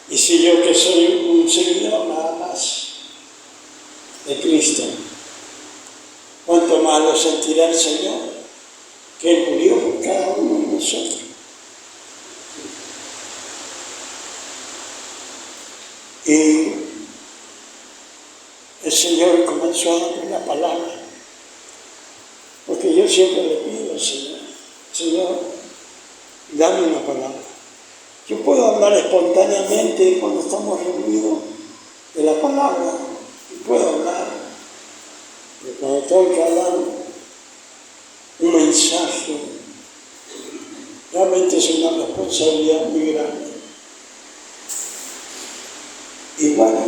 Y si yo, que soy un seguidor nada más de Cristo, cuánto más lo sentirá el Señor, que Él murió por cada uno de nosotros. Y el Señor comenzó a darme la palabra, porque yo siempre le pido al Señor, Señor, dame una palabra. Yo puedo hablar espontáneamente cuando estamos reunidos de la palabra, y puedo hablar, pero cuando tengo que hablar un mensaje, realmente es una responsabilidad muy grande. Y bueno,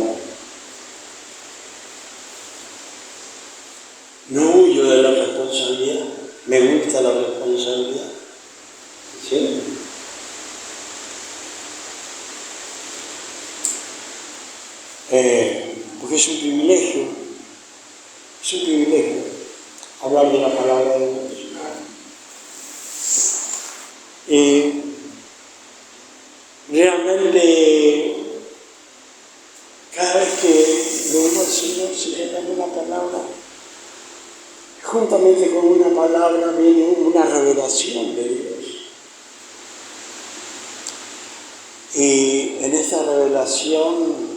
no huyo de la responsabilidad, me gusta la responsabilidad. ¿Sí? Porque es un privilegio hablar de la palabra de Dios. Y realmente cada vez que lo oigo al Señor, se le da una palabra, juntamente con una palabra viene una revelación de Dios. Y en esta revelación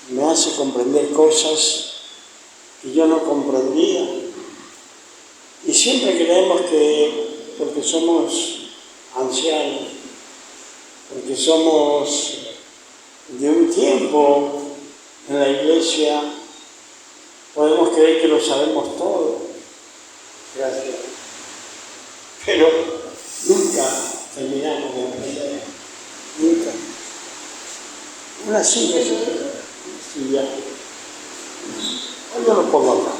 me hace comprender cosas que yo no comprendía. Y siempre creemos que porque somos ancianos, porque somos de un tiempo en la iglesia, podemos creer que lo sabemos todo. Gracias. Pero nunca terminamos de aprender. Nunca. Una simple estudiar. Yo lo pongo acá.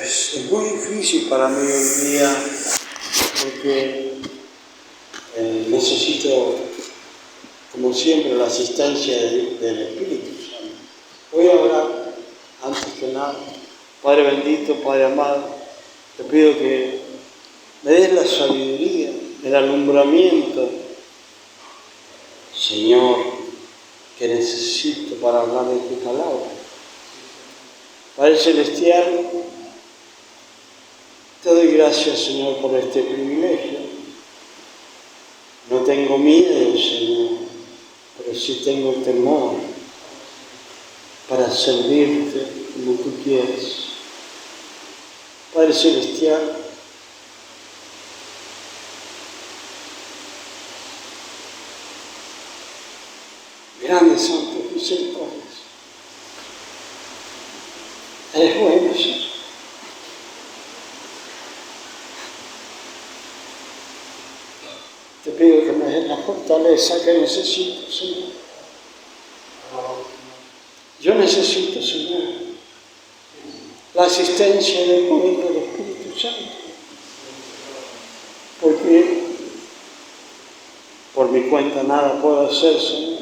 Es muy difícil para mí hoy día porque necesito, como siempre, la asistencia del Espíritu Santo. Voy a orar antes que nada. Padre bendito, Padre amado, te pido que me des la sabiduría, el alumbramiento, Señor, que necesito para hablar de tu palabra. Padre Celestial, te doy gracias, Señor, por este privilegio. No tengo miedo, Señor, pero sí tengo temor para servirte como tú quieres. Padre Celestial, grandes son tus misericordias. Eres bueno, Señor. Te pido que me des la fortaleza que necesito, Señor. Yo necesito, Señor, la asistencia del poder del Espíritu Santo. Porque por mi cuenta nada puedo hacer, Señor.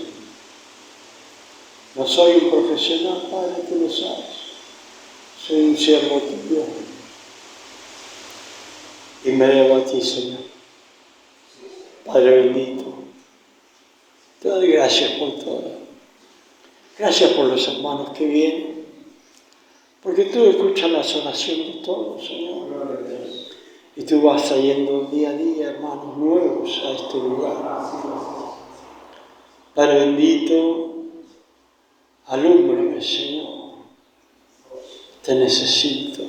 No soy un profesional, Padre, tú lo sabes. Soy un siervo tuyo. Y me debo a ti, Señor. Padre bendito, te doy gracias por todo. Gracias por los hermanos que vienen. Porque tú escuchas las oraciones de todos, Señor. Y tú vas trayendo día a día hermanos nuevos a este lugar. Padre bendito, alúmbrame, Señor. Te necesito.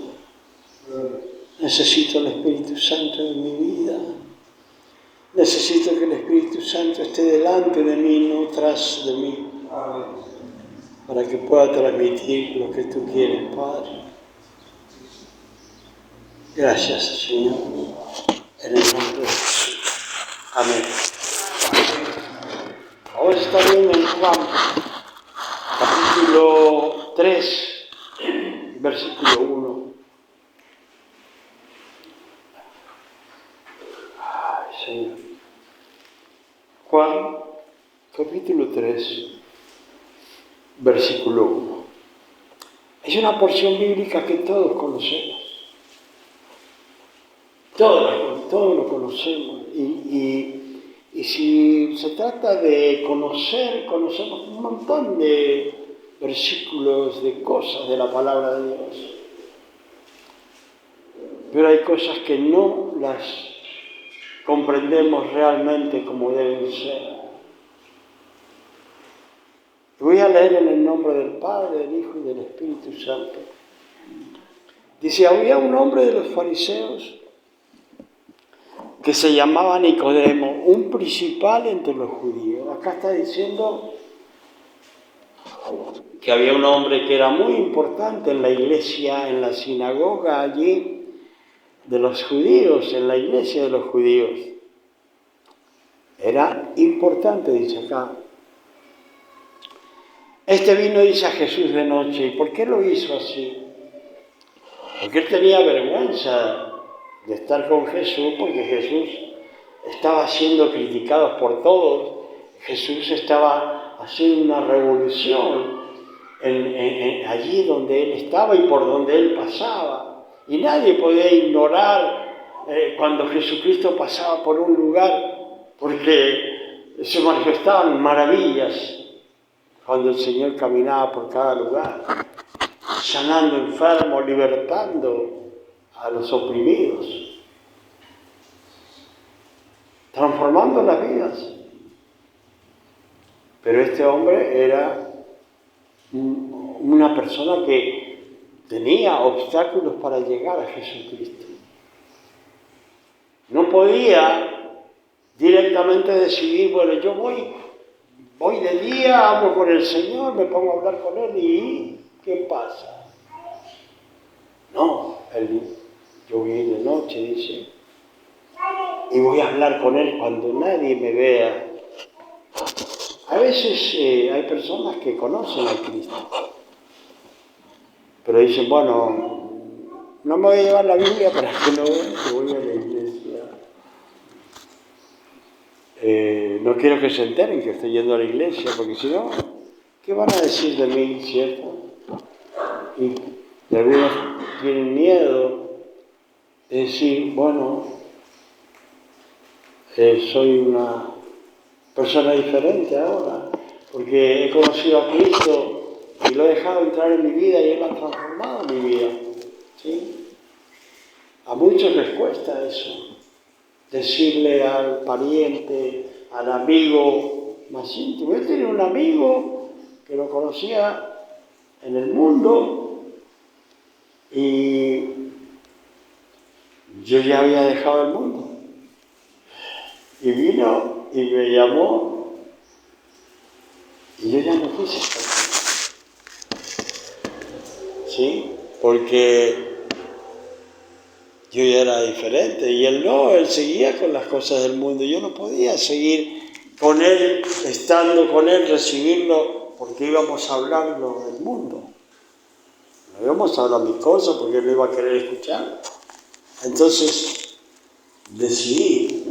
Necesito el Espíritu Santo en mi vida. Necesito que el Espíritu Santo esté delante de mí, no tras de mí. Para que pueda transmitir lo que tú quieres, Padre. Gracias, Señor. En el nombre de Jesús. Amén. Ahora estaremos en Juan, capítulo 3, versículo 1. Ay, Señor. Juan capítulo 3, versículo 1. Es una porción bíblica que todos conocemos. Todos lo conocemos. Y si se trata de conocer, conocemos un montón de versículos, de cosas de la palabra de Dios. Pero hay cosas que no las comprendemos realmente como deben ser. Voy a leer en el nombre del Padre, del Hijo y del Espíritu Santo. Dice, había un hombre de los fariseos que se llamaba Nicodemo, un principal entre los judíos. Acá está diciendo que había un hombre que era muy importante en la iglesia, en la sinagoga allí de los judíos, en la iglesia de los judíos. Era importante, dice acá. Este vino, dice, a Jesús de noche. ¿Y por qué lo hizo así? Porque él tenía vergüenza de estar con Jesús, porque Jesús estaba siendo criticado por todos. Jesús estaba haciendo una revolución allí donde él estaba y por donde él pasaba. Y nadie podía ignorar cuando Jesucristo pasaba por un lugar, porque se manifestaban maravillas cuando el Señor caminaba por cada lugar, sanando enfermos, libertando a los oprimidos, transformando las vidas. Pero este hombre era una persona que tenía obstáculos para llegar a Jesucristo. No podía directamente decidir, bueno, yo voy de día, hablo con el Señor, me pongo a hablar con Él y ¿qué pasa? No, yo voy de noche, dice, y voy a hablar con Él cuando nadie me vea. A veces hay personas que conocen a Cristo, pero dicen, bueno, no me voy a llevar la Biblia para que no vean que voy a la iglesia. No quiero que se enteren que estoy yendo a la iglesia, porque si no, ¿qué van a decir de mí, cierto? Y algunos tienen miedo de decir, bueno, soy una persona diferente ahora, porque he conocido a Cristo y lo he dejado entrar en mi vida y Él ha transformado mi vida. ¿Sí? A muchos les cuesta eso, decirle al pariente, al amigo más íntimo. Yo tenía un amigo que lo conocía en el mundo y yo ya había dejado el mundo. Y vino y me llamó y yo ya no quise estar. ¿Sí? Porque yo ya era diferente y él no, él seguía con las cosas del mundo. Yo no podía seguir con él, estando con él, recibirlo, porque íbamos a hablarlo del mundo. No íbamos a hablar mis cosas porque él no iba a querer escuchar. Entonces decidí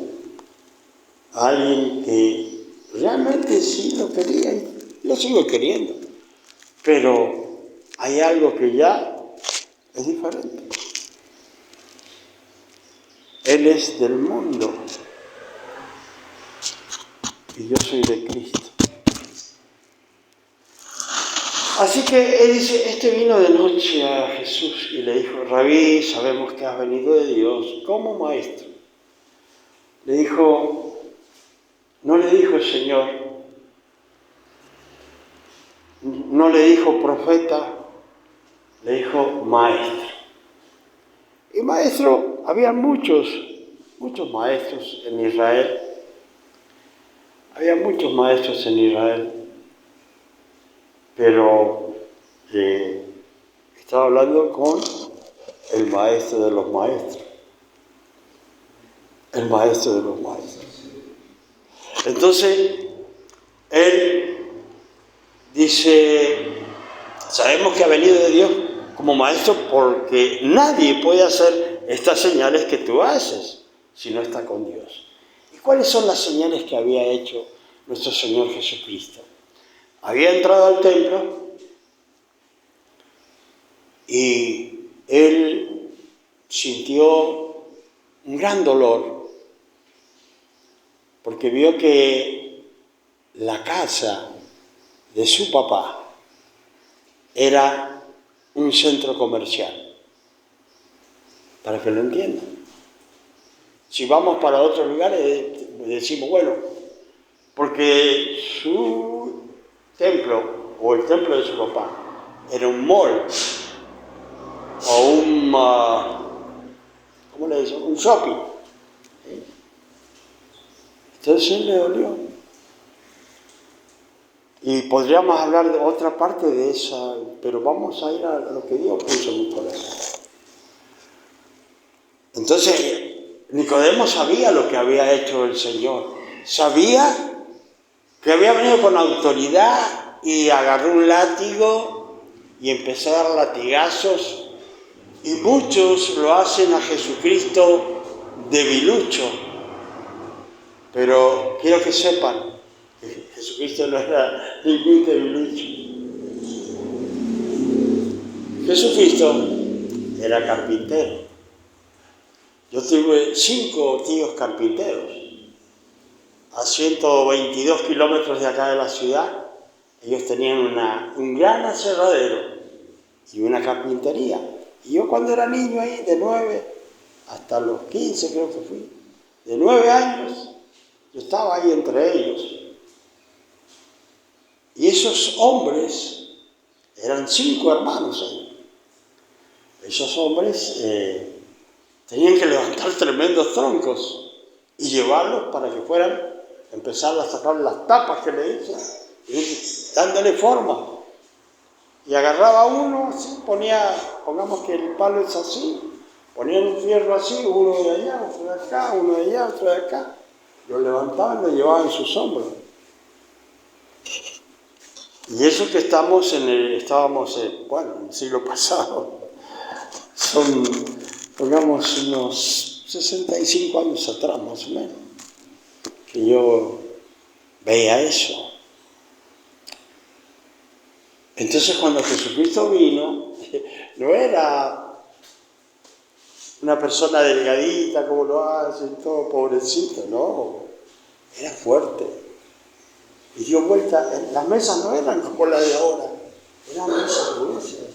a alguien que realmente sí lo quería y lo sigo queriendo. Pero hay algo que ya es diferente. Él es del mundo y yo soy de Cristo. Así que él dice, este vino de noche a Jesús y le dijo, Rabí, sabemos que has venido de Dios como maestro. Le dijo, no le dijo el Señor, no le dijo profeta, le dijo maestro. Y maestro, había muchos maestros en Israel. Había muchos maestros en Israel. Pero estaba hablando con el maestro de los maestros. El maestro de los maestros. Entonces, él dice, sabemos que ha venido de Dios como maestro porque nadie puede hacer estas señales que tú haces si no está con Dios. ¿Y cuáles son las señales que había hecho nuestro Señor Jesucristo. Había entrado al templo y él sintió un gran dolor porque vio que la casa de su papá era un centro comercial. Para que lo entiendan. Si vamos para otros lugares, decimos, bueno, porque su templo, o el templo de su papá, era un mall, o un, ¿cómo le dicen? Un shopping. Entonces le dolió. Y podríamos hablar de otra parte de esa, pero vamos a ir a lo que Dios puso en mi corazón. Entonces, Nicodemo sabía lo que había hecho el Señor. Sabía que había venido con autoridad y agarró un látigo y empezó a dar latigazos. Y muchos lo hacen a Jesucristo debilucho. Pero quiero que sepan que Jesucristo no era ningún debilucho. Jesucristo era carpintero. Yo tuve 5 tíos carpinteros. A 122 kilómetros de acá de la ciudad, ellos tenían un gran aserradero y una carpintería. Y yo cuando era niño ahí, de 9 hasta los 15 creo que fui, de 9 años, yo estaba ahí entre ellos. Y esos hombres, eran 5 hermanos ahí. Esos hombres tenían que levantar tremendos troncos y llevarlos para que fueran a empezar a sacar las tapas que le hice, y dándole forma. Y agarraba uno, así, pongamos que el palo es así, ponían un fierro así, uno de allá, otro de acá, uno de allá, otro de acá. Lo levantaban y lo llevaban en sus hombros. Y eso que estábamos en el siglo pasado, son, pongamos, unos 65 años atrás, más o menos, que yo veía eso. Entonces, cuando Jesucristo vino, no era una persona delgadita, como lo hacen, todo pobrecito, no, era fuerte. Y dio vuelta, las mesas no eran como las de ahora, eran mesas gruesas,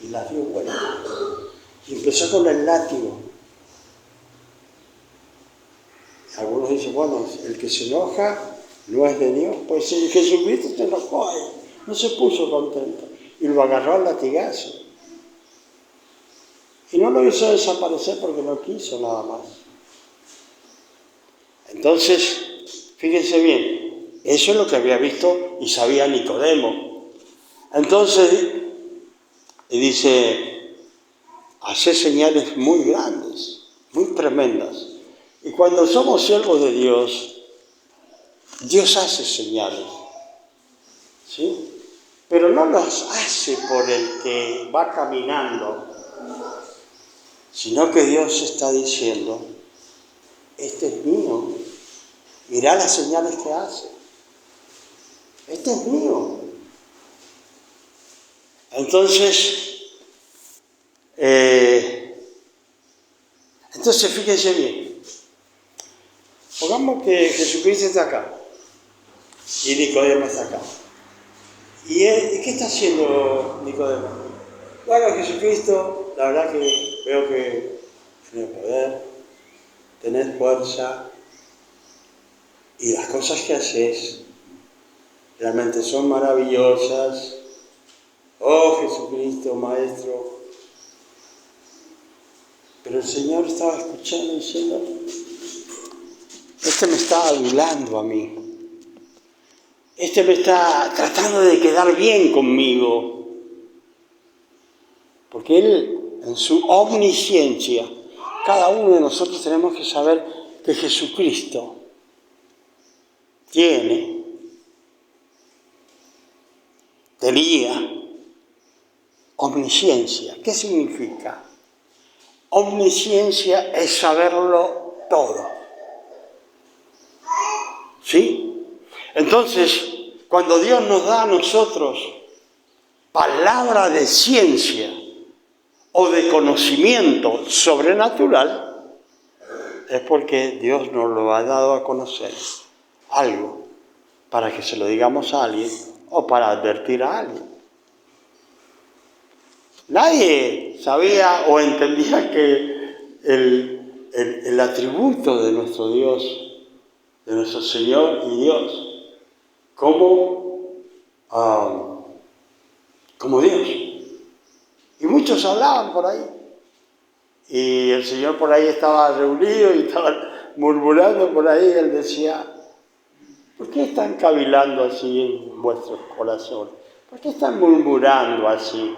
y las dio vuelta. Y empezó con el látigo. Algunos dicen, bueno, el que se enoja no es de Dios. Pues si Jesucristo se enojó, no se puso contento. Y lo agarró al latigazo. Y no lo hizo desaparecer porque no quiso nada más. Entonces, fíjense bien, eso es lo que había visto y sabía Nicodemo. Entonces, dice, hace señales muy grandes, muy tremendas. Y cuando somos siervos de Dios, Dios hace señales, ¿sí? Pero no las hace por el que va caminando, sino que Dios está diciendo, este es mío, mirá las señales que hace, este es mío. Entonces fíjense bien, pongamos que Jesucristo está acá y Nicodemo está acá. ¿Y qué está haciendo Nicodemo? Bueno, Jesucristo, la verdad que veo que tenés poder, tenés fuerza, y las cosas que haces realmente son maravillosas. Oh Jesucristo, Maestro. Pero el Señor estaba escuchando diciendo, este me está adulando a mí. Este me está tratando de quedar bien conmigo. Porque Él, en su omnisciencia, cada uno de nosotros tenemos que saber que Jesucristo tenía omnisciencia. ¿Qué significa? Omnisciencia es saberlo todo. ¿Sí? Entonces, cuando Dios nos da a nosotros palabra de ciencia o de conocimiento sobrenatural, es porque Dios nos lo ha dado a conocer algo para que se lo digamos a alguien o para advertir a alguien. Nadie sabía o entendía que el atributo de nuestro Dios, de nuestro Señor y Dios, como Dios. Y muchos hablaban por ahí. Y el Señor por ahí estaba reunido y estaba murmurando por ahí. Él decía, ¿por qué están cavilando así en vuestros corazones? ¿Por qué están murmurando así?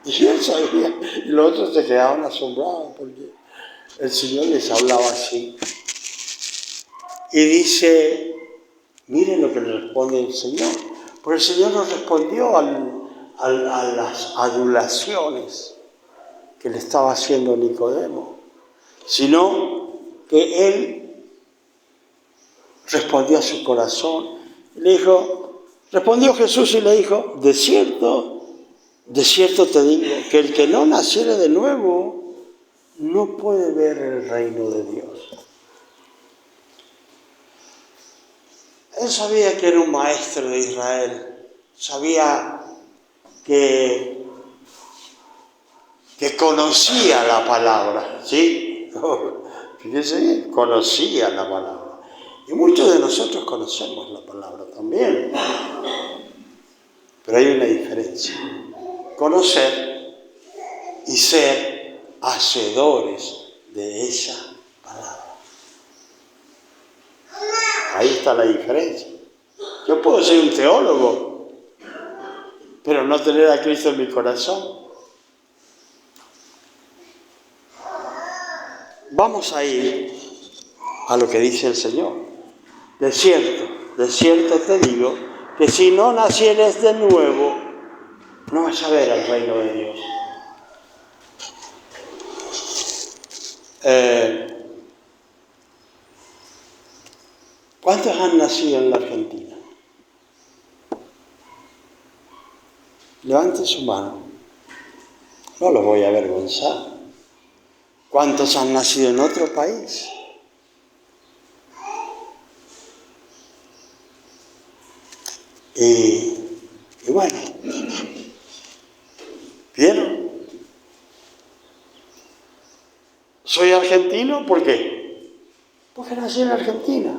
Y él sabía, y los otros se quedaban asombrados porque el Señor les hablaba así. Y dice, miren lo que le responde el Señor. Porque el Señor nos respondió a las adulaciones que le estaba haciendo Nicodemo, sino que él respondió a su corazón. Le dijo, respondió Jesús y le dijo, de cierto te digo, que el que no naciere de nuevo no puede ver el reino de Dios. Él sabía que era un maestro de Israel, sabía que conocía la palabra, ¿sí? Fíjense bien, conocía la palabra. Y muchos de nosotros conocemos la palabra también. Pero hay una diferencia. Conocer y ser hacedores de esa palabra. Ahí está la diferencia. Yo puedo ser un teólogo, pero no tener a Cristo en mi corazón. Vamos a ir a lo que dice el Señor. De cierto te digo, que si no nacieres de nuevo, no vas a ver el reino de Dios. ¿Cuántos han nacido en la Argentina? Levanten su mano. No los voy a avergonzar. ¿Cuántos han nacido en otro país? Y bueno, ¿vieron? Soy argentino, ¿por qué? Porque nací en Argentina.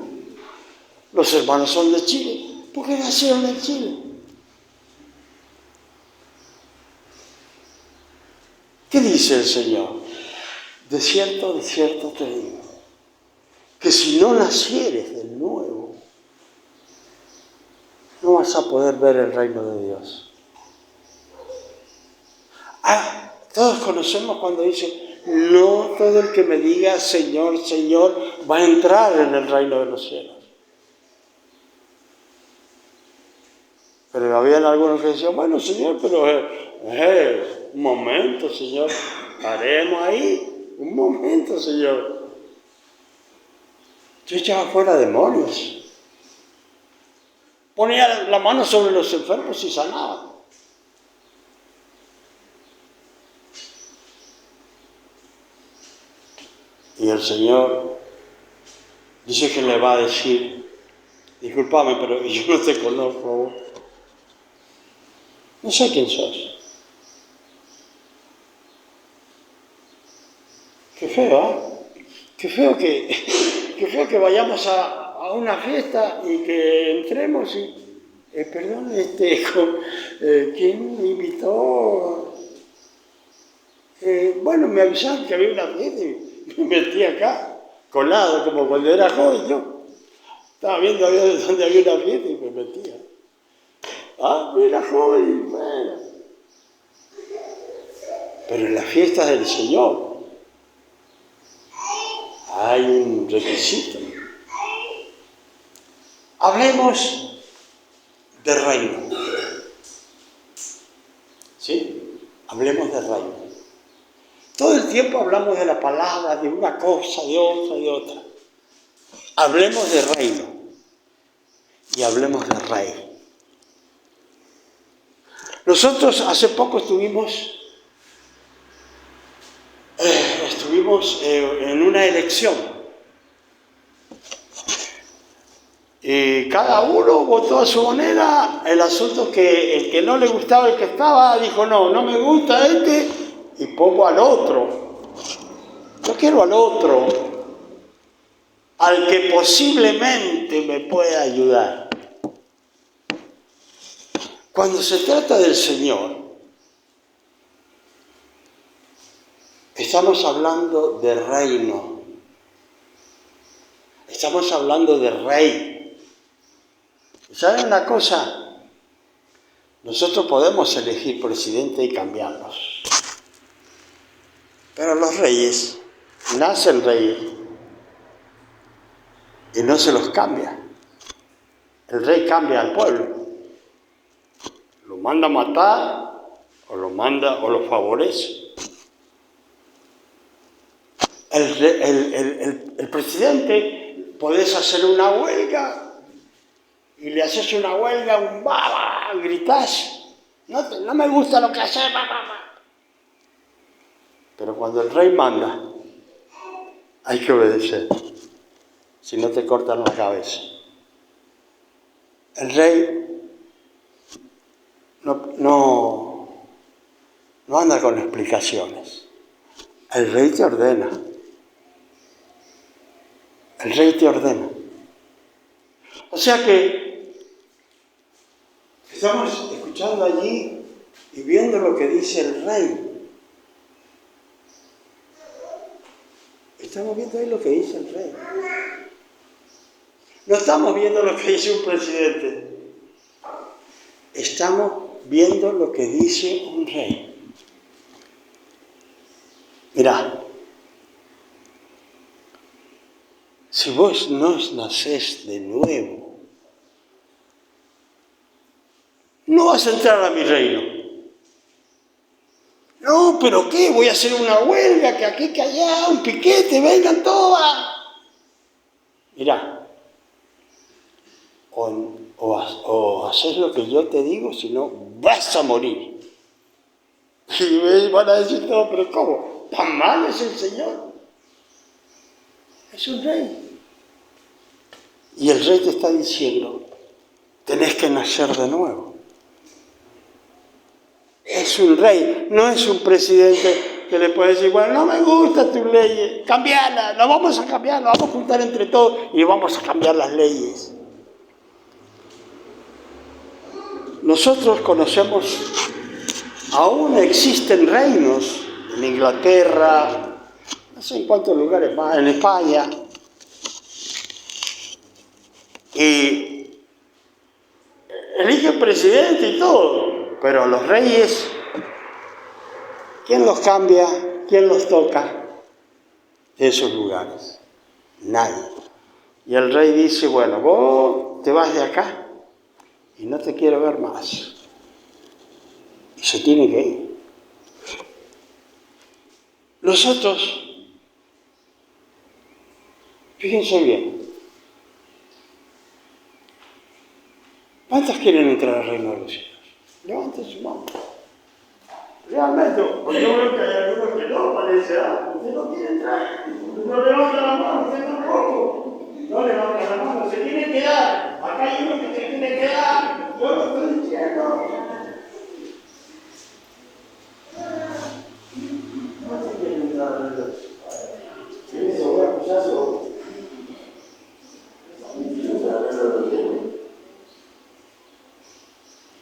Los hermanos son de Chile, porque nacieron en Chile. ¿Qué dice el Señor? De cierto te digo, que si no nacieres de nuevo, no vas a poder ver el reino de Dios. Todos conocemos cuando dice, no todo el que me diga Señor, Señor, va a entrar en el reino de los cielos. Pero habían algunos que decían, bueno, Señor, pero un momento, Señor, paremos ahí, un momento, Señor. Yo echaba fuera demonios. Ponía la mano sobre los enfermos y sanaba. Y el Señor dice que le va a decir, discúlpame, pero yo no te conozco. No sé quién sos. Qué feo, ¿eh? Qué feo que vayamos a una fiesta y que entremos y, perdón, ¿quién me invitó? Bueno, me avisaron que había una fiesta y me metí acá, colado, como cuando era joven yo. Estaba viendo dónde había una fiesta y me metía. Era joven, bueno. Pero en las fiestas del Señor hay un requisito. Hablemos de reino. ¿Sí? Hablemos de reino. Todo el tiempo hablamos de la palabra, de una cosa, de otra, de otra. Hablemos de reino y hablemos de rey. Nosotros hace poco estuvimos en una elección y cada uno votó a su manera. El asunto es que el que no le gustaba el que estaba dijo no me gusta este y pongo al otro. Yo quiero al otro, al que posiblemente me pueda ayudar. Cuando se trata del Señor, estamos hablando de reino, estamos hablando de rey. ¿Saben una cosa? Nosotros podemos elegir presidente y cambiarlos, pero los reyes nacen reyes y no se los cambia. El rey cambia al pueblo, lo manda a matar o lo favorece. El presidente, podés hacer una huelga y le haces una huelga, un baba, gritás, no me gusta lo que haces, pero cuando el rey manda, hay que obedecer, si no te cortan la cabeza. El rey no anda con explicaciones, el rey te ordena. El rey te ordena. O sea que estamos escuchando allí y viendo lo que dice el rey. Estamos viendo ahí lo que dice el rey. No estamos viendo lo que dice un presidente. Estamos viendo lo que dice un rey. Mirá. Si vos no nacés de nuevo, no vas a entrar a mi reino. No, pero ¿qué? Voy a hacer una huelga, que aquí, que allá, un piquete, vengan todas. Mirá, o haces lo que yo te digo, si no, vas a morir. Y van a decir todo, pero ¿cómo? ¿Tan mal es el Señor? Es un rey. Y el rey te está diciendo, tenés que nacer de nuevo. Es un rey, no es un presidente que le puede decir, bueno, no me gusta tu ley, cambiala, la vamos a cambiar, la vamos a juntar entre todos y vamos a cambiar las leyes. Nosotros conocemos, aún existen reinos en Inglaterra, no sé en cuántos lugares más, en España, y eligen presidente y todo, pero los reyes, ¿quién los cambia? ¿Quién los toca de esos lugares? Nadie. Y el rey dice, bueno, vos te vas de acá y no te quiero ver más. Y se tiene que ir. Nosotros, fíjense bien, ¿cuántas quieren entrar al reino de los cielos? Levanten su mano. Realmente, porque yo veo que hay algunos que no, parece, usted no quiere entrar, no levanta la mano, usted tampoco, no levanta la mano, se tiene que dar, acá hay uno que se tiene que dar, yo lo estoy diciendo. No se quiere entrar al reino. ¿Quién se voy a escuchar solo?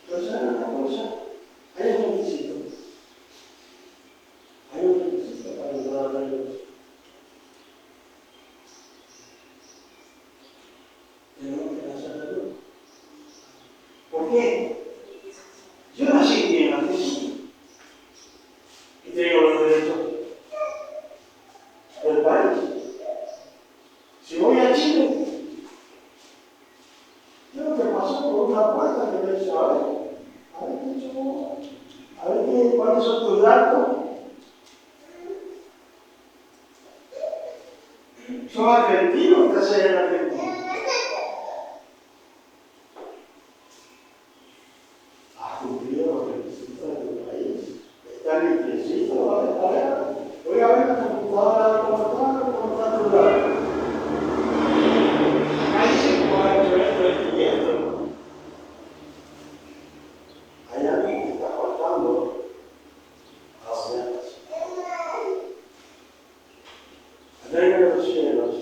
Pero ¿saben una cosa? Hay un requisito. Hay un requisito para entrar al reino. Tenemos que nacer de nuevo. ¿Por qué? Yo nací en Argentina y tengo los derechos del país. Si voy a Chile, tengo que pasar por una puerta que me dice, a ver, ¿cuáles son tus datos? ¿Sos argentino o estás en Argentina? ¿Has cumplido los requisitos del país? ¿Está limpiecito? A ver, voy a ver la computadora cómo está tu lado. Hay 5 años, esto y esto. Hay alguien que está faltando. El reino de los cielos.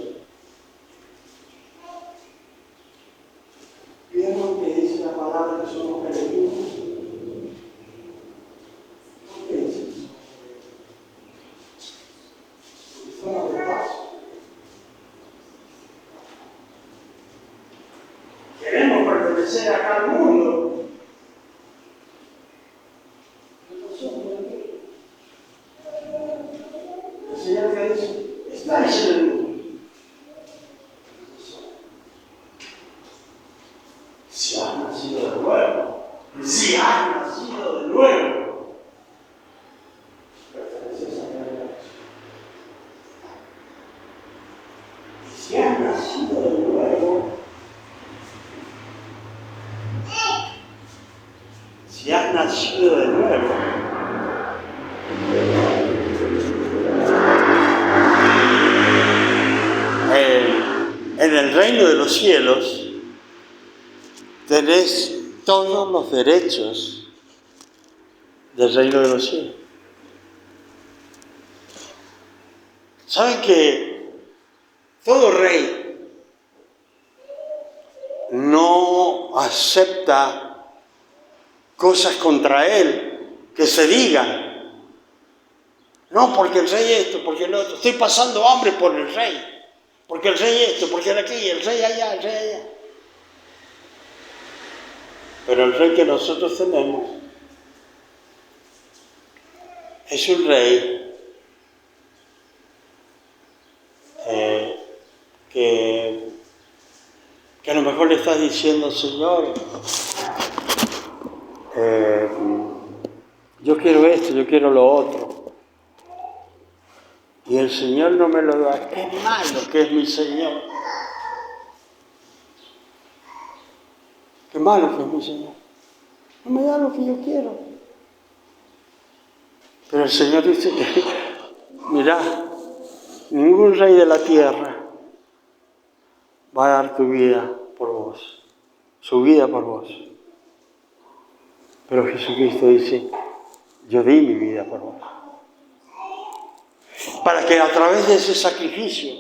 ¿Vieron que dice la palabra que somos peregrinos? ¿Qué dice eso? Porque somos de paso. Queremos pertenecer acá al mundo. El Señor que dice, estáis en el mundo. Si has nacido de nuevo, perteneces a Dios. Si has nacido de nuevo, en el reino de los cielos tenés todos los derechos del reino de los cielos. ¿Saben que todo rey no acepta cosas contra él que se digan? No, porque el rey esto, porque el otro. Estoy pasando hambre por el rey. Porque el rey esto, porque el aquí, el rey allá, el rey allá. Pero el rey que nosotros tenemos es un rey que a lo mejor le estás diciendo, Señor, yo quiero esto, yo quiero lo otro. Y el Señor no me lo da. Qué malo que es mi Señor. Qué malo que es mi Señor. No me da lo que yo quiero. Pero el Señor dice que, mirá, ningún rey de la tierra va a dar tu vida por vos, su vida por vos. Pero Jesucristo dice, yo di mi vida por vos. Para que a través de ese sacrificio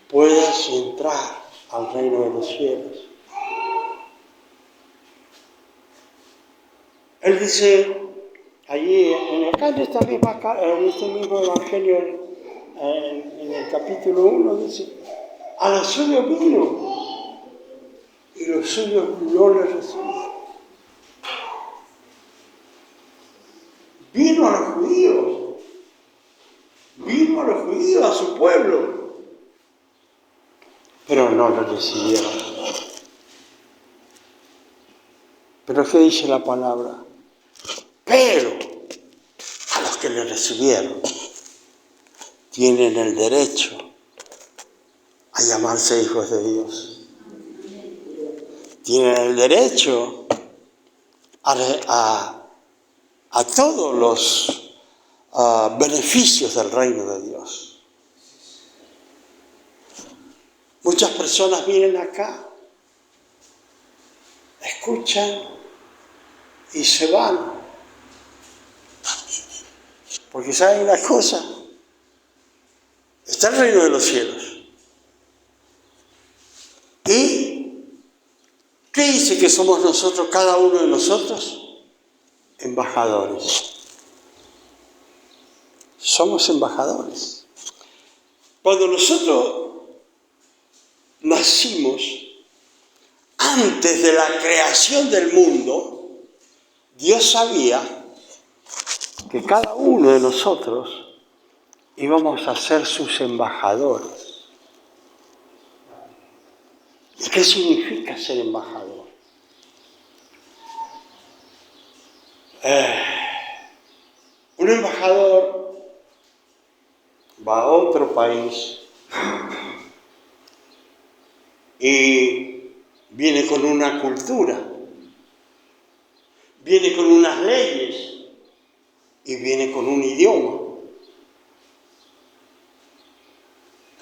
puedas entrar al reino de los cielos. Él dice, allí, acá en este mismo evangelio, en el capítulo 1, dice, a los suyos vino y los suyos no le recibieron. Vino a los judíos, a su pueblo, pero no lo recibieron. Pero ¿qué dice la palabra? Pero a los que le recibieron tienen el derecho a llamarse hijos de Dios. Tienen el derecho a todos los beneficios del reino de Dios. Muchas personas vienen acá, escuchan y se van. Porque ¿saben una cosa? Está el reino de los cielos. ¿Y qué dice que somos nosotros, cada uno de nosotros? Embajadores. Somos embajadores. Cuando nosotros nacimos, antes de la creación del mundo, Dios sabía que cada uno de nosotros íbamos a ser sus embajadores. ¿Y qué significa ser embajador? Un embajador va a otro país y viene con una cultura, viene con unas leyes y viene con un idioma.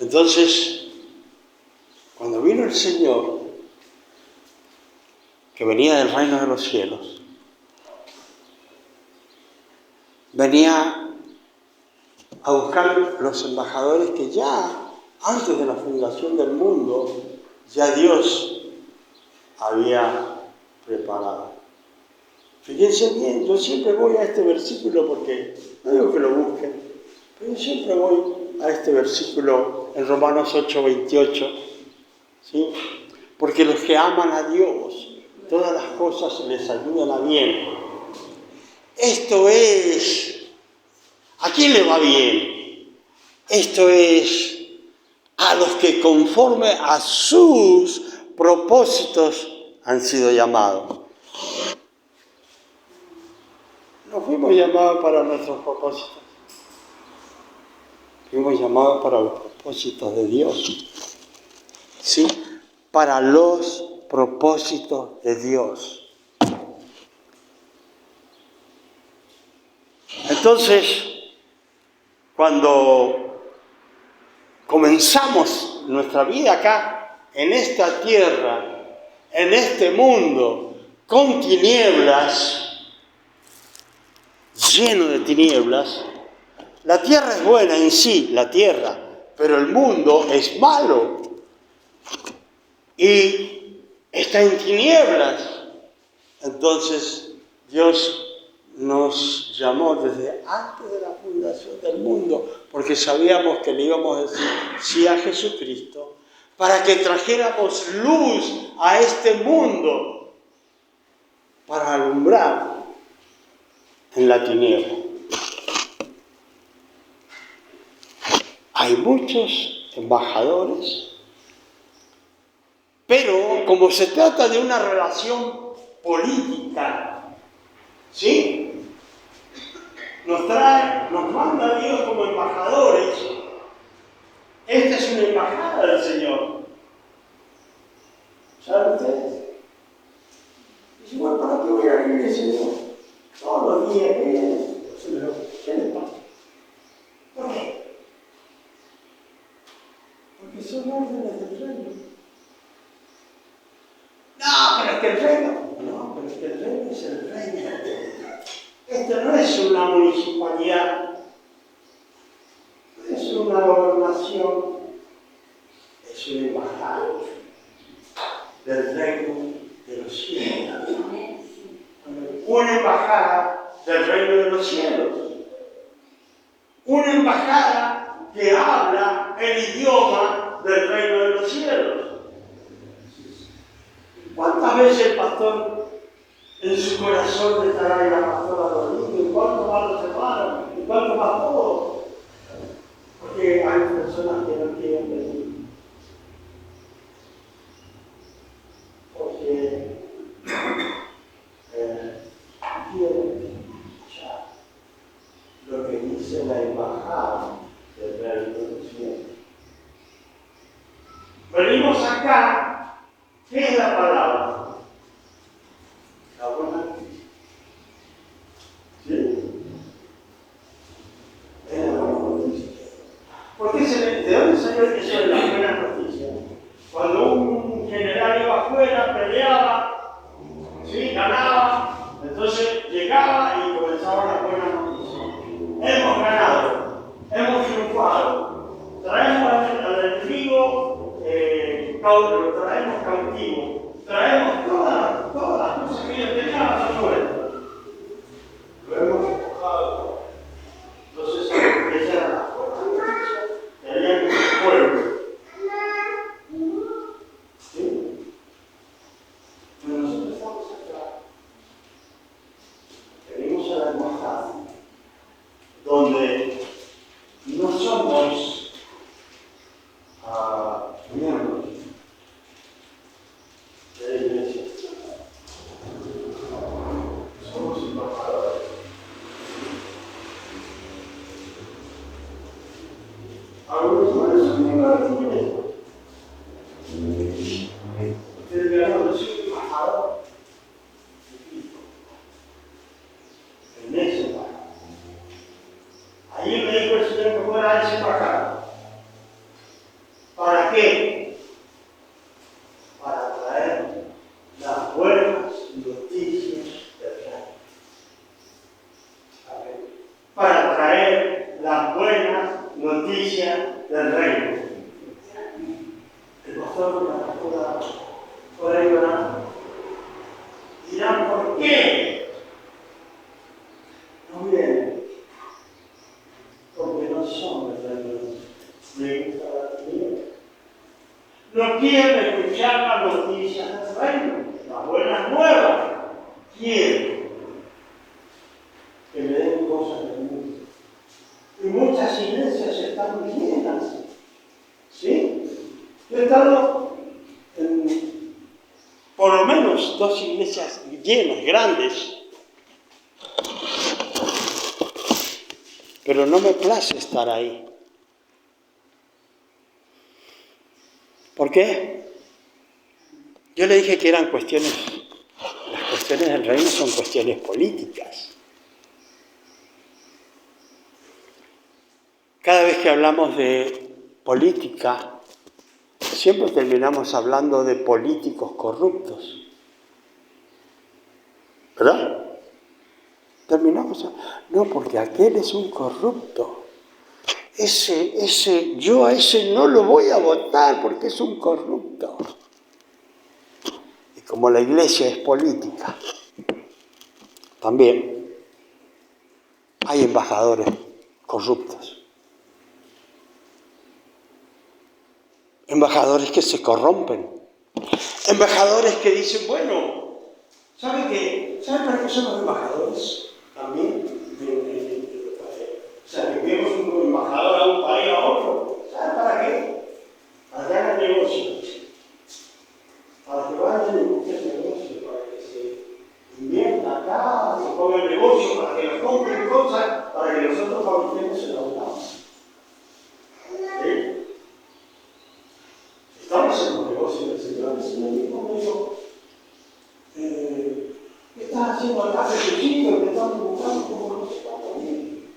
Entonces, cuando vino el Señor, que venía del reino de los cielos, venía a buscar los embajadores que ya antes de la fundación del mundo, ya Dios había preparado. Fíjense bien, yo siempre voy a este versículo porque, no digo que lo busquen, pero yo siempre voy a este versículo en Romanos 8:28, ¿sí? Porque los que aman a Dios, todas las cosas les ayudan a bien. Esto es, ¿a quién le va bien? Esto es a los que conforme a sus propósitos han sido llamados. No fuimos llamados para nuestros propósitos. Fuimos llamados para los propósitos de Dios. ¿Sí? Para los propósitos de Dios. Entonces, cuando comenzamos nuestra vida acá, en esta tierra, en este mundo, con tinieblas, lleno de tinieblas, la tierra es buena en sí, la tierra, pero el mundo es malo y está en tinieblas. Entonces Dios nos llamó desde antes de la fundación del mundo, porque sabíamos que le íbamos a decir sí a Jesucristo, para que trajéramos luz a este mundo, para alumbrar en la tiniebla. Hay muchos embajadores, pero como se trata de una relación política, ¿sí? Nos manda Dios como embajadores. Esta es una embajada del Señor. ¿Saben ustedes? Dicen, bueno, ¿para qué voy a la iglesia, Señor? Todos los días, ¿qué les pasa? ¿Por qué? Porque son órdenes del reino. No, pero es que el reino es el reino. Esto no es una municipalidad, no es una gobernación, es una embajada del reino de los cielos. Una embajada del reino de los cielos. Una embajada que habla el idioma del reino de los cielos. ¿Cuántas veces el pastor en su corazón estará y la pastora domingo? ¿Y cuánto más los hermanos? ¿Y cuánto más todos? Porque hay personas que no quieren venir. Porque quieren escuchar lo que dice la embajada del reino de los cielos. Venimos acá, ¿qué es la palabra? La buena noticia. ¿Sí? Es la buena noticia. ¿De dónde salió eso de las buenas noticias? Cuando un general iba afuera, peleaba, ¿sí? Ganaba, entonces llegaba y comenzaban las buenas noticias. Hemos ganado, hemos triunfado, traemos al enemigo, lo traemos cautivo, traemos todas las cosas que ellos tenían a su vuelta. Lo hemos empujado. Entonces, esa era la forma. Tenían un pueblo. ¿Sí? Pero nosotros estamos acá. Venimos a la embajada, donde no somos miembros, por eso digo la timidez. Ustedes dirán, yo soy embajador de Cristo. En ese embajador. Allí me dijo el Señor que fuera a ese embajador. ¿Para qué? Para traer las buenas noticias del reino. Para traer las buenas noticias del reino. El pastor, la pastora, por ahí dirán, ¿por qué no vienen? Porque no son del reino. Me gusta la timidez. No quieren escuchar las noticias del reino, las buenas nuevas. Quieren que le den cosas del mundo. Y muchas iglesias están llenas. ¿Sí? Yo he estado en por lo menos 2 iglesias llenas, grandes. Pero no me place estar ahí. ¿Por qué? Yo le dije que eran cuestiones, las cuestiones del reino son cuestiones políticas. Cada vez que hablamos de política, siempre terminamos hablando de políticos corruptos. ¿Verdad? No, porque aquel es un corrupto. Yo a ese no lo voy a votar porque es un corrupto. Y como la iglesia es política, también hay embajadores corruptos. Embajadores que se corrompen. Embajadores que dicen, bueno, ¿saben para qué son los embajadores? También, o sea, que enviamos un embajador a un país a otro. ¿Saben para qué? Para que hagan negocios. Para que vayan y busquen negocios, para que se invierta acá, se ponga el negocio, para que nos compren cosas, para que nosotros fabriquemos en la UNAM. ¿Sí? Estamos en los negocios del Señor. El Señor mismo me dijo, ¿qué estás haciendo acá, Jesucito? Que estamos buscando como no sé cuánto bien.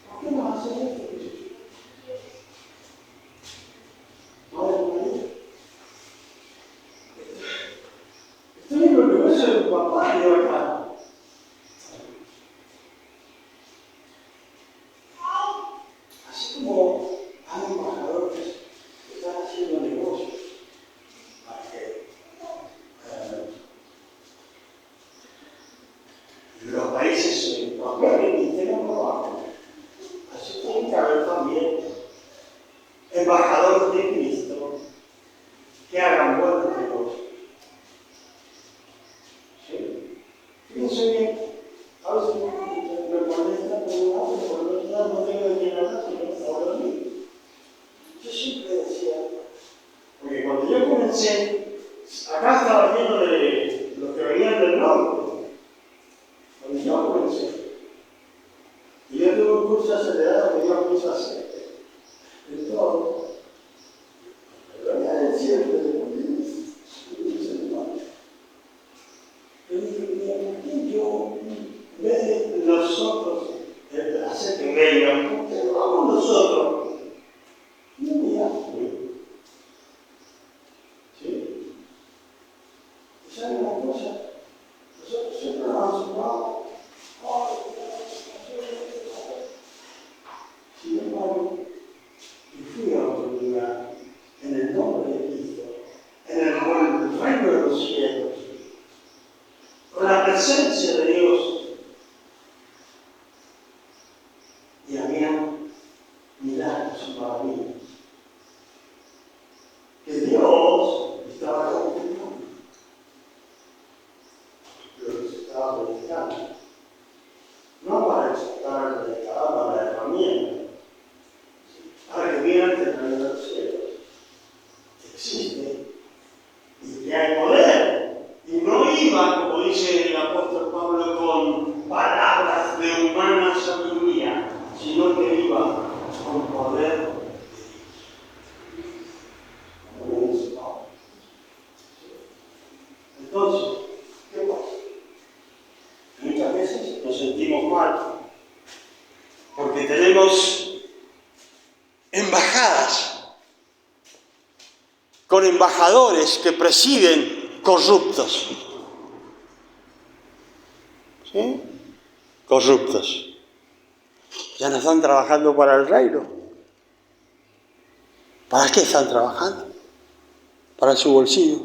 ¿Por qué nos hacen esto, Jesucito? Madre mía. Estoy en los negocios de tu papá y de acá. Así como hay embajadores que están haciendo negocios para que los países se prosperen y tengan trabajo. Así tiene que haber también embajadores de Cristo que hagan buenos negocios. ¿Sí? Fíjense bien, a veces me molesta por no tengo de quién hablar, sino hablo de mí. Yo siempre decía, porque cuando yo comencé, acá estaba lleno de los que venían del norte. Cuando yo comencé, y yo tuve un curso acelerado que Dios me hizo hacer, de todo, pero ya en siempre de política, yo dije, ¿por qué yo, en vez de nosotros, hacer que vengan, ¿por qué no vamos nosotros? Y un día fui. ¿Sí? ¿Y saben una cosa? Nosotros siempre nos han sumado. Sin embargo, y fui a otro lugar, en el nombre de Cristo, en el reino de los cielos, con la presencia de Dios. Y había milagros y maravillas. Que Dios estaba confirmando. Dios estaba predicando. No para exaltar al predicador, a la herramienta, para que vieran que el reino de los cielos existe y que hay poder. Y no iba, como dice el apóstol Pablo, con palabras de humana sabiduría, sino que iba con poder tenemos embajadas con embajadores que presiden corruptos. ¿Sí? Corruptos. Ya no están trabajando para el reino. ¿Para qué están trabajando? Para su bolsillo.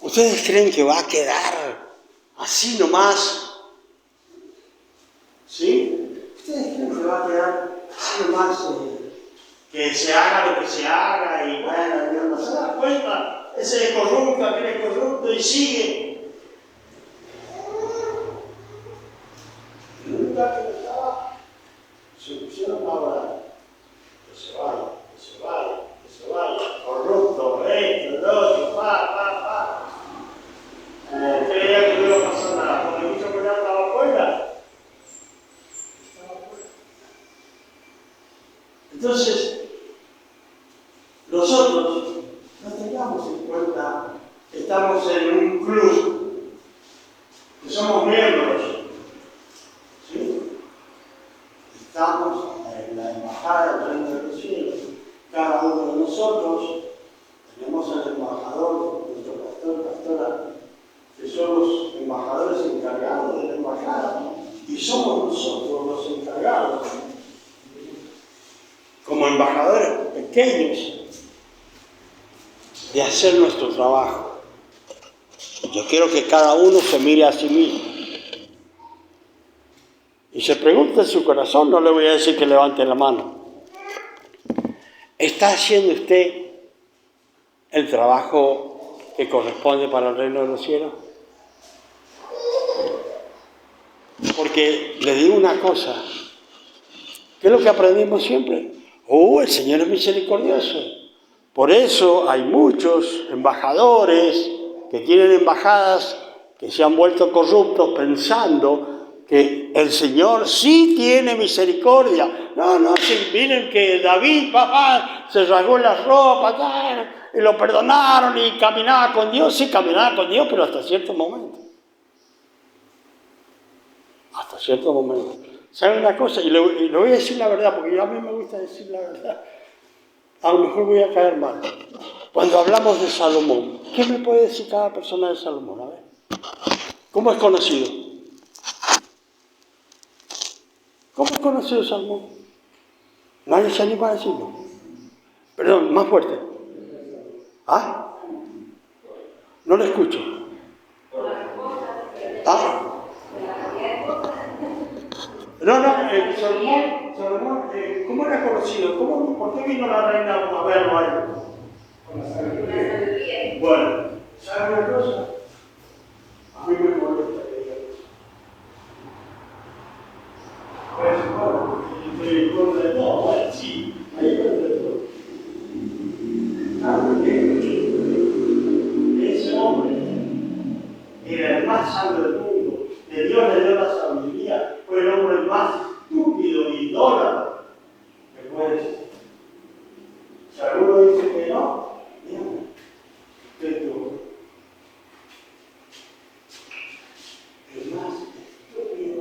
¿Ustedes creen que va a quedar así nomás? ¿Sí? ¿Ustedes creen que va a quedar así nomás? Que se haga lo que se haga y bueno, Dios no se da cuenta. Ese es corrupto, aquel es corrupto y sigue. Nunca pensaba, se pusieron ahora, que se vaya, que se vaya, que se vaya, corrupto, recto, loco, pa. Creía que no iba a pasar nada, cuando el bicho ya estaba afuera. Entonces, nosotros no tengamos en cuenta que estamos en un club, que somos miembros, ¿sí? Estamos en la embajada del reino de los cielos. Cada uno de nosotros tenemos al embajador, nuestro pastor, pastora, que son los embajadores encargados de la embajada, y somos nosotros los encargados, como embajadores pequeños, de hacer nuestro trabajo. Yo quiero que cada uno se mire a sí mismo y se pregunte en su corazón. No le voy a decir que levante la mano. ¿Está haciendo usted el trabajo que corresponde para el reino de los cielos? Porque le digo una cosa, ¿qué es lo que aprendimos siempre? El Señor es misericordioso. Por eso hay muchos embajadores que tienen embajadas que se han vuelto corruptos pensando que el Señor sí tiene misericordia. No, si miren que David, papá, se rasgó las ropas, y lo perdonaron y caminaba con Dios. Sí, caminaba con Dios, pero hasta cierto momento. Hasta cierto momento. ¿Saben una cosa? Y le voy a decir la verdad, porque a mí me gusta decir la verdad. A lo mejor voy a caer mal. Cuando hablamos de Salomón, ¿qué me puede decir cada persona de Salomón? A ver. ¿Cómo es conocido? ¿Cómo es conocido Salomón? Nadie se anima a decirlo. Perdón, más fuerte. ¿Ah? No lo escucho. ¿Ah? No, Salomón, ¿cómo era conocido? ¿Por qué vino la reina a verlo a él? Con la sabiduría. Bueno, ¿sabe una cosa? A mí me molesta que diga eso. Pues bueno, estoy en contra de todo. Bueno, sí, ahí contra de todo. Claro que ese hombre era el más sabio del mundo, que Dios le dio la sabiduría, fue el hombre más estúpido y idólatra que puede ser. Si alguno dice que no, dígame, usted tuvo el más estúpido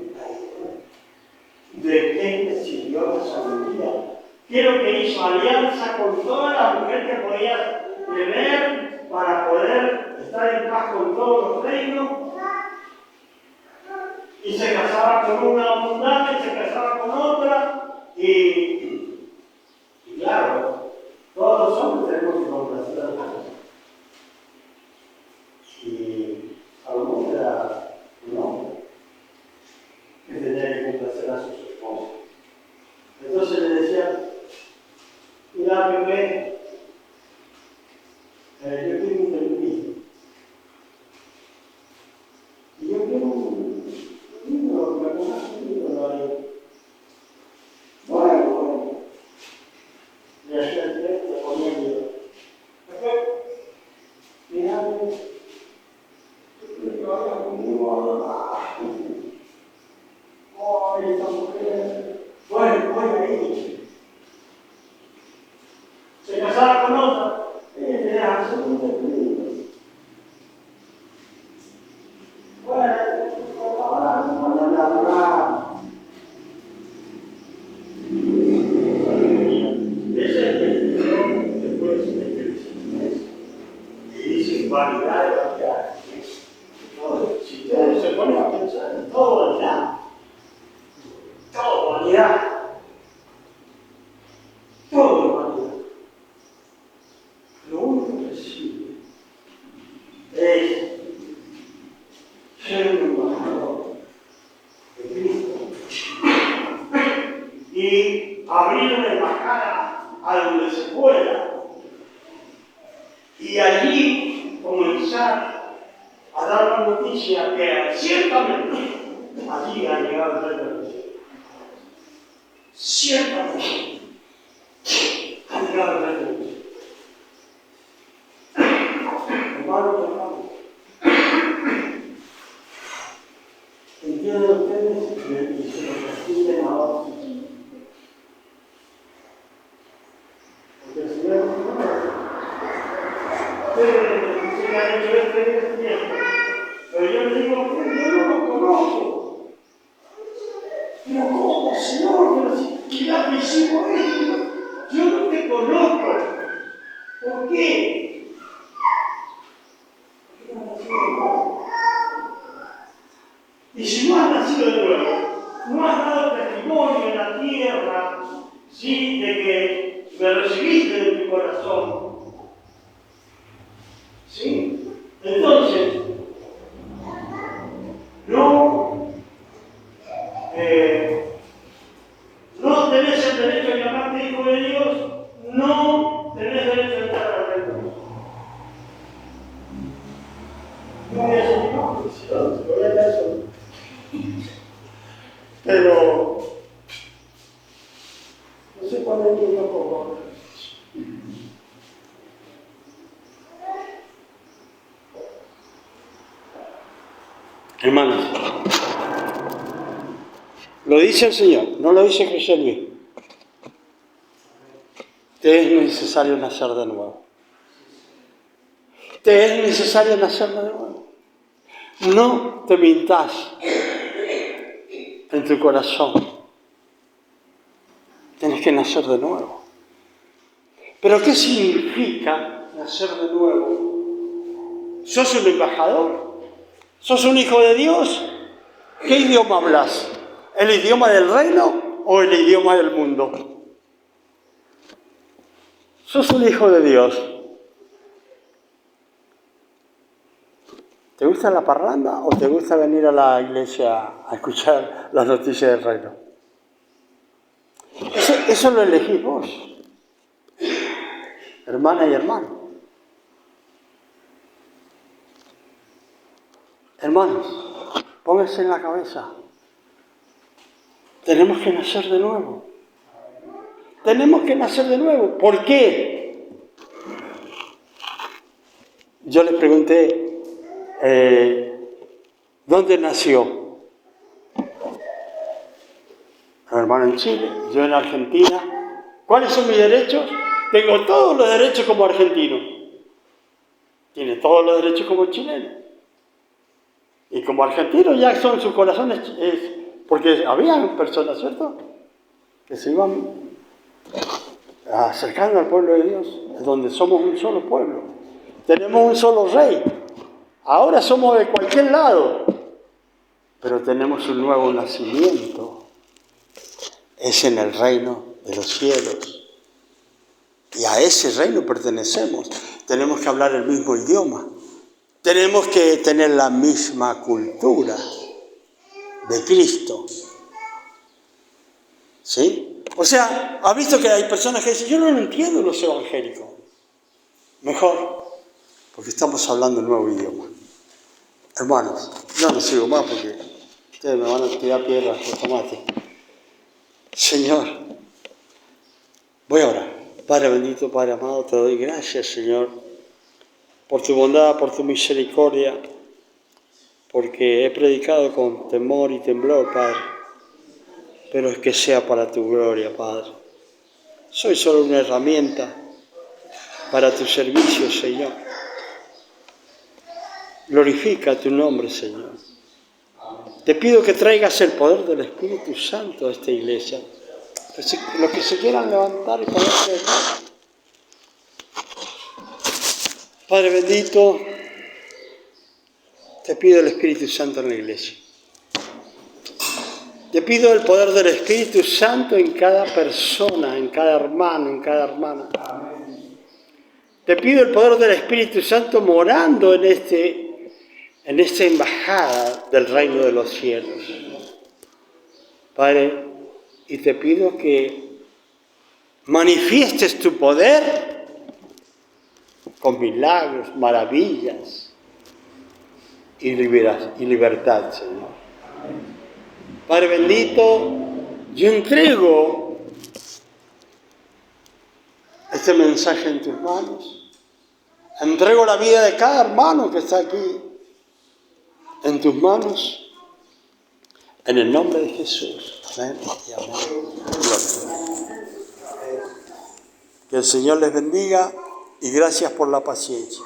de quien sirvió la sabiduría. Quiero que hizo alianza con toda la mujer que podía tener para poder estar en paz con todos los reinos. Y se casaba con una abundante, y se casaba con otra, y claro, todos los hombres tenemos que complacer a la mujer. Y Salomón era un hombre que tenía que complacer a sus esposas. Entonces le decía, mira, bebé, yo tengo un permiso. Y yo quiero un libro, me pongas un libro ahí. Bueno. Le hacía el tres, le ponía el libro. Perfecto. Mira, que vaya conmigo. Ay, esta mujer. Bueno, ahí. Se y abrir una embajada a donde se pueda. Y allí comenzar a dar la noticia que ciertamente allí ha llegado el reino de Dios. Ciertamente ha llegado el reino de Dios. Hermano, entienden ustedes y se lo repiten ahora. Porque el Señor se ha hecho este tiempo. Pero yo le digo, yo no lo conozco. Pero ¿cómo, Señor? Pero si ya me hicimos esto, yo no te conozco. ¿Por qué? Porque no has nacido de nuevo. Y si no has nacido de nuevo, no has dado testimonio en la tierra, ¿sí?, de que me recibiste de tu corazón. ¿Sí? Entonces, no tenés el derecho a llamarte hijo de Dios, no tenés derecho a entrar al reino de Dios. No voy a decir no, si no, se lo voy a dar solo. Pero no sé cuál es el poco. Hermanos, lo dice el Señor, no lo dice José Luis. Te es necesario nacer de nuevo. Te es necesario nacer de nuevo. No te mintas en tu corazón. Tienes que nacer de nuevo. ¿Pero qué significa nacer de nuevo? ¿Sos un embajador? ¿Sos un hijo de Dios? ¿Qué idioma hablas? ¿El idioma del reino o el idioma del mundo? ¿Sos un hijo de Dios? ¿Te gusta la parranda o te gusta venir a la iglesia a escuchar las noticias del reino? Eso lo elegís vos, hermana y hermano. Hermanos, pónganse en la cabeza. Tenemos que nacer de nuevo. Tenemos que nacer de nuevo. ¿Por qué? Yo le pregunté, ¿dónde nació? Mi hermano en Chile, yo en Argentina. ¿Cuáles son mis derechos? Tengo todos los derechos como argentino. Tiene todos los derechos como chileno. Y como argentino ya son sus corazones, porque había personas, ¿cierto?, que se iban acercando al pueblo de Dios, donde somos un solo pueblo. Tenemos un solo rey. Ahora somos de cualquier lado, pero tenemos un nuevo nacimiento. Es en el reino de los cielos. Y a ese reino pertenecemos. Tenemos que hablar el mismo idioma. Tenemos que tener la misma cultura de Cristo. ¿Sí? O sea, ¿ha visto que hay personas que dicen, yo no entiendo los evangélicos? Mejor, porque estamos hablando el nuevo idioma. Hermanos, yo no sigo más porque ustedes me van a tirar piedras por tomate. Señor, voy a orar. Padre bendito, Padre amado, te doy gracias, Señor, por tu bondad, por tu misericordia, porque he predicado con temor y temblor, Padre, pero es que sea para tu gloria, Padre. Soy solo una herramienta para tu servicio, Señor. Glorifica tu nombre, Señor. Te pido que traigas el poder del Espíritu Santo a esta iglesia. Los que se quieran levantar y ponerse de pie. Padre bendito, te pido el Espíritu Santo en la iglesia. Te pido el poder del Espíritu Santo en cada persona, en cada hermano, en cada hermana. Te pido el poder del Espíritu Santo morando en esta embajada del reino de los cielos. Padre, y te pido que manifiestes tu poder con milagros, maravillas y libertad, Señor. Padre bendito, yo entrego este mensaje en tus manos. Entrego la vida de cada hermano que está aquí en tus manos. En el nombre de Jesús. Amén y amén. Que el Señor les bendiga y gracias por la paciencia.